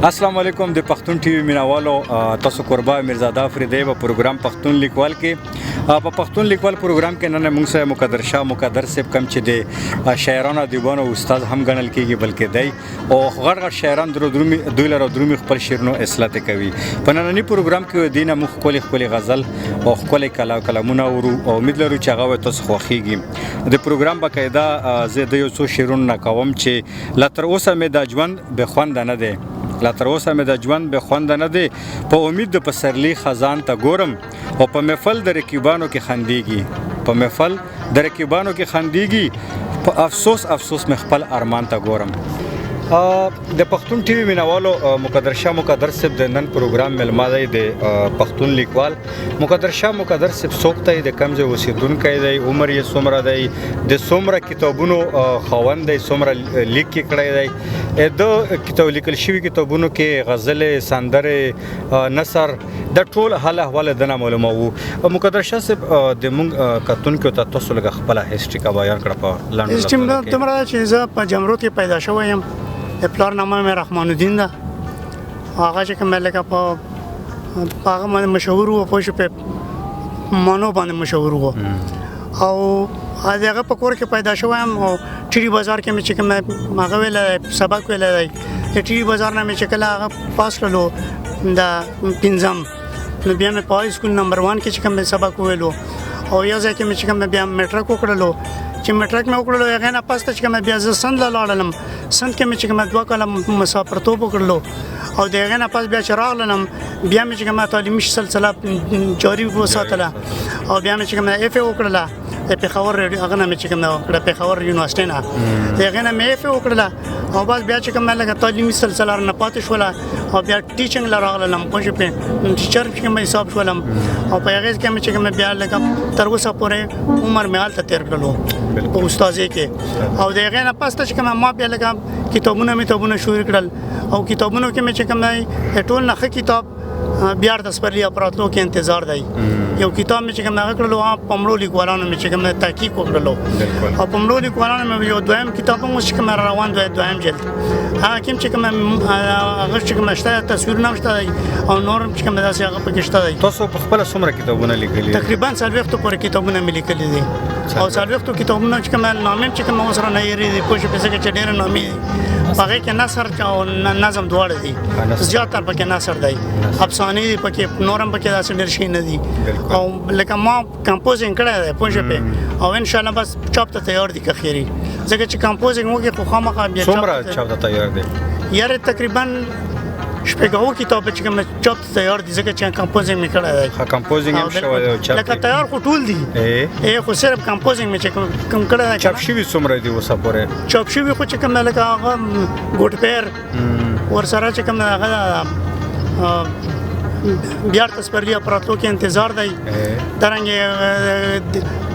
السلام علیکم د پښتون ټي وي مینوالو تاسو قربا میرزاده فریدی په پروګرام پښتون لیکوال کې په پښتون لیکوال پروګرام کې نن موږ سره مقدر شاه مقدر صاحب کم چې د شاعرانو دیوانو استاد هم ګڼل کېږي بلکې دی او غړ غړ شاعران دوی لره درومي خپل شعرونو اصلاح کوي په نننی پروګرام کې دینه مخ خپل غزل او خپل کلامونه ورو او امید لرو چې هغه تاسو خوښیږي د پروګرام باقاعده زه د یو څو شعرونو کوم چې لا تر اوسه مې د ژوند به خوند نه دی لا تر اوسه مې د ژوند به خوند نه دی په امید د پسرلی خزان ته ګورم او په محفل د رقیبانو کې خندېږي په محفل د رقیبانو کې خندېږي په افسوس مې خپل ارمان ته ګورم د پښتون ټي وي مینوالو مقدر شاه مقدر صاحب د نن پروګرام ملما دی د پښتون لیکوال مقدر شاه مقدر صاحب څوک دی د کوم ځای اوسېدونکی دی عمر یې څومره دی د څومره کتابونو خاوند دی څومره لیک یې کړی دی د لیکل شوي کتابونو کې غزلې سندرې نثر د ټول حال احوال دنه معلوموو مقدر شاه صاحب د موږ کتونکو ته تاسو لږ خپله هسټري کا بیان کړه په لنډ هسټري دومره چې زه په جمرود کې پیدا شوی یم د پلار نامه مې رحمان الدین ده هغه چې کوم لکه په هغه باندې مشهور و په شپه مانو باندې مشهور و او هغه په کور کې پیدا شوم او ټيري بازار کې مې چې کوم هغه ویل سبق ویل دی ټيري بازار نه مې چې کله هغه پاس کړلو د پنځم نو بیا مې په سکول نمبر 1 کې چې کوم سبق ویلو او یا ځکه مې چې کوم بیا میټرک وکړلو چې میټرک مې وکړلو هغه نه پاسته چې کوم بیا زه سند لاړم سند کې مې چې کوم 2 کاله مسافرتوب وکړلو او دغه نه پاس بیا چې راغلم بیا مې چې کوم تعلیمي سلسله جاری وساتله او بیا مې چې کوم اف وکړله د پیښور هغه نه مې چې کوم د پیښور یونیورسيټي نه دغه نه مې اف وکړله او بس بیا چې کوم لکه تعلیمي سلسله نه پاتې شوله او بیا ټیچینګ لراغلم په شپه ټیچر کې مې حساب شولم او په هغه کې مې چې کوم بیا لکه تر اوسه پورې عمر مې حالت تیر کړلو په استادۍ کې او دغه نه پاسته چې کوم ما بیا لکه کتابونه شروع کړل او کتابونو کې مې چې کوم ټول نه کتاب بیا د سپرلی اپراتلو کې انتظار دی یو کتاب مې چې کوم هغه کړلو پمړو لیکوالانو مې چې کوم تحقیق وکړلو او پمړو لیکوالانو مې یو دویم کتاب مو چې کوم روان دی دویم جلد هغه کوم چې کوم هغه چې کوم شته تصویر نه شته او نور چې کوم داسې هغه پکې شته دی تاسو په خپل څومره کتابونه لیکلي تقریبا 40 پورې کتابونه مې لیکلي دي او 40 کتابونه چې کوم نامې چې کوم سره نه یری دي پوه شو چې ډېر نامې هغه کې نثر او نظم دواړه دي زیاتره پکې نثر دی افسانې دي پکې نورم پکې داسې ډېر شي نه دي او لکه ما کمپوزینګ کړی دی پوه شو او ان شاء الله بس چاپ ته تیار دي که خیری ځکه چې کمپوزینګ وکړي خو خامخا بیا څومره چاپ ته تیار دی یاره تقریبا شپږو کتاب چې کوم چاپ ته تیار دي ځکه چې کمپوزینګ مې کړی دی ها کمپوزینګ هم شوی دی چاپ لکه تیار خو ټول دي خو صرف کمپوزینګ مې چې کوم کړی دی چاپ شوي څومره دي اوسه پورې چاپ شوي خو چې کوم لکه هغه ګوټ پیر ورسره چې کوم هغه بیا تسپرلی اپراتلو کې انتظار دی درنګ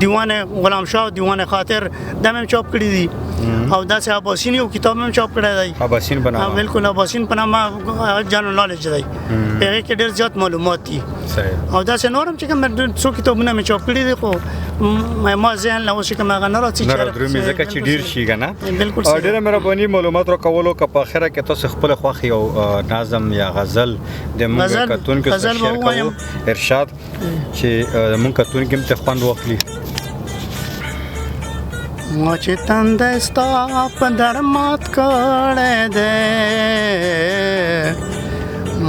دیوان غلام شاه دیوان خاطر دمه چاپ کړی دي او داسې اباسین یو کتاب هم چاپ کړی دی اباسین بنامه بالکل اباسین بنامه جنرال نالج دی هغه کې ډېر زیات معلومات دي او داسې نورم چې کوم څو کتابونه مې چاپ کړي دي خو ما ذهن له اوسه کوم هغه نه راځي چې درومي ځکه چې ډېر شي کنه بالکل او ډېر مهرباني معلومات راکولو که په اخره کې تاسو خپل خوښي او نظم یا غزل د موږ کتون کې شعر کوو ارشاد چې موږ کتون کې ته خوند واخلي ما چې تند ستا په در مات کړه دې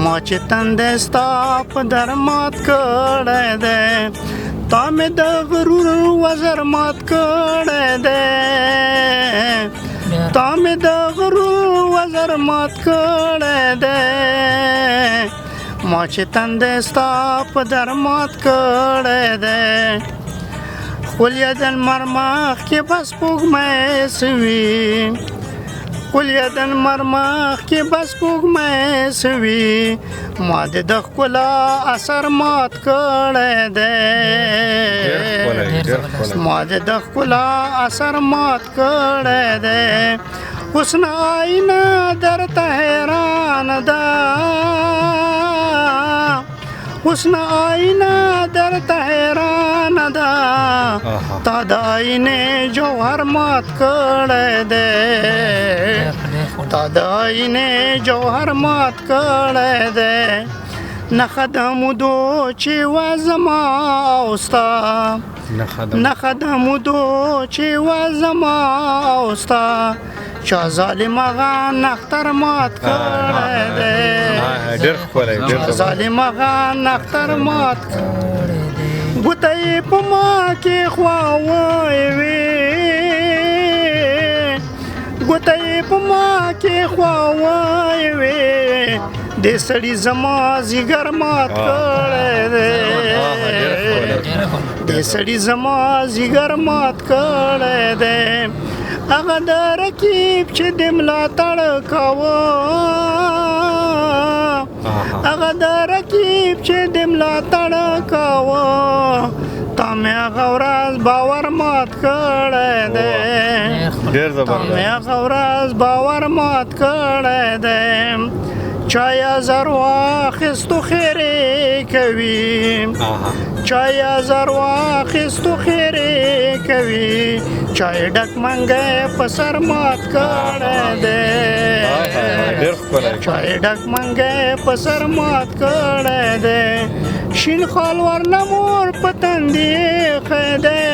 ما چې تند ستا په در مات کړه دې تا مې د غرور وزر مات کړه دې تا مې د غرور وزر مات کړه دې ما چې تند ستا په در مات کړه دې خپل یدن مرمخ کې بس پوغمې سوي خپل یدن مرمخ کې بس پوغمې سوي ما د خپل اثر مات کړه دې ما د خپل اثر مات کړه دې حسن آئینه درته حیران ده حسن آئینه درته حیران ده تا د آئینه جوهر مات کړی دی تا د آینې جوهر مات کړی دی نښه د مودو چې وه زما او ستا نښه د مودو چې وه زما او ستا چا ظالم هغه نختر مات کړی دی ډېر ښکلی چا ظالم هغه نختر مات ګوته یې په ما کې خواوی وې ګوته یې په ما کې خواوی وې دې سړي زما ځیګر مات کړی دی دې سړي زما ځیګر مات کړی دی هغه د رقیب چې د ملاتړ کاوه هغه د رقیب چې د ملاتړ کاوه تا مې هغه ورځ باور مات کړی دی تا مې هغه ورځ باور مات کړی دی چایا زر واخیستو خیرې کوي چایا زر واخیستو خیرې کوي چای ډک منګی په سر مات کړی دی چای ډک منګی په سر مات کړی دی شین خال ورله مور په تندې ایښی دی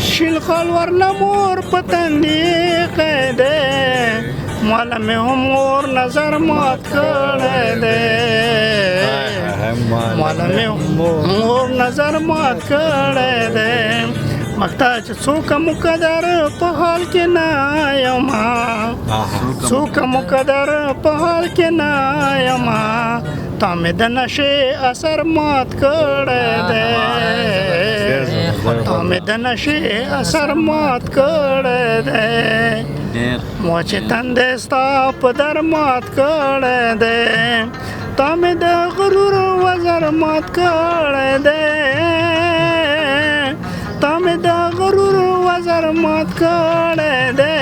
شین خال ورله مور په تندې ایښی دی مالا مې هم اور نظر مات کړی دی مالا مې هم اور نظر مات کړی دی مخته چې څوک مقدر په حال کې نه یم څوک مقدر په حال کې نه یم تا مې د نشې اثر مات کړی دی تا مې د نشې اثر مات کړی دی مو چې تندې ستا په در مات کړی دی تا مې د غرور وزر مات کړی دی تا مې د غرور وزر مات کړی دی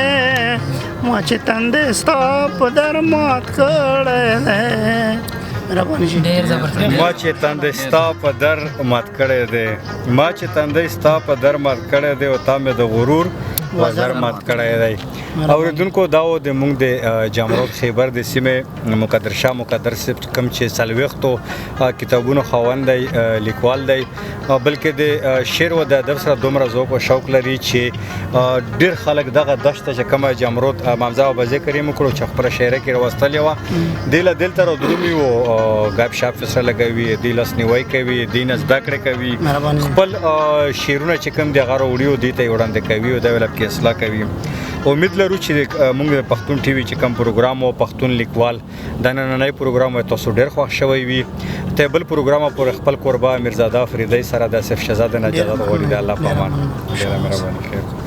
ما چې تندې ستا په در مات کړی دی ما چې تندې ستا په در مات کړی دی ما چې تندې ستا په در مات کړی دی او تا مې د غرور وزر مات کړی دی اوریدونکو دا و د موږ د جامروت خیبر د سیمې مقدر شاه مقدر صاحب کوم چې څلوېښتو کتابونو خاوند دی لیکوال دی بلکې د شعر و د ادب سره دومره ذوق او شوق لري چې ډېر خلک دغه دشته چې کومه جامروت مامزه او بزې کریم وکړو چې خپله شاعري کې راوستلې وه دې له دلته رادرومي و ګپ شپ سره لګوي دې لاسنیوی کوي دې نه زده کړې کوي خپل شعرونه چې کوم دي هغه راوړي او دې ته یې وړاندې کوي او دا ویل کې اصلاح کوي امید لرو چې موږ د پښتون ټي وي چې کوم پروګرام او پښتون لیکوال دا نننی پروګرام تاسو ډېر خوښ شوی وي ته بل پروګرام پر خپل قربا میرزاده فریدی سره د اسف شهزاده نه اجازه غواړي د الله په امان ډېره مهرباني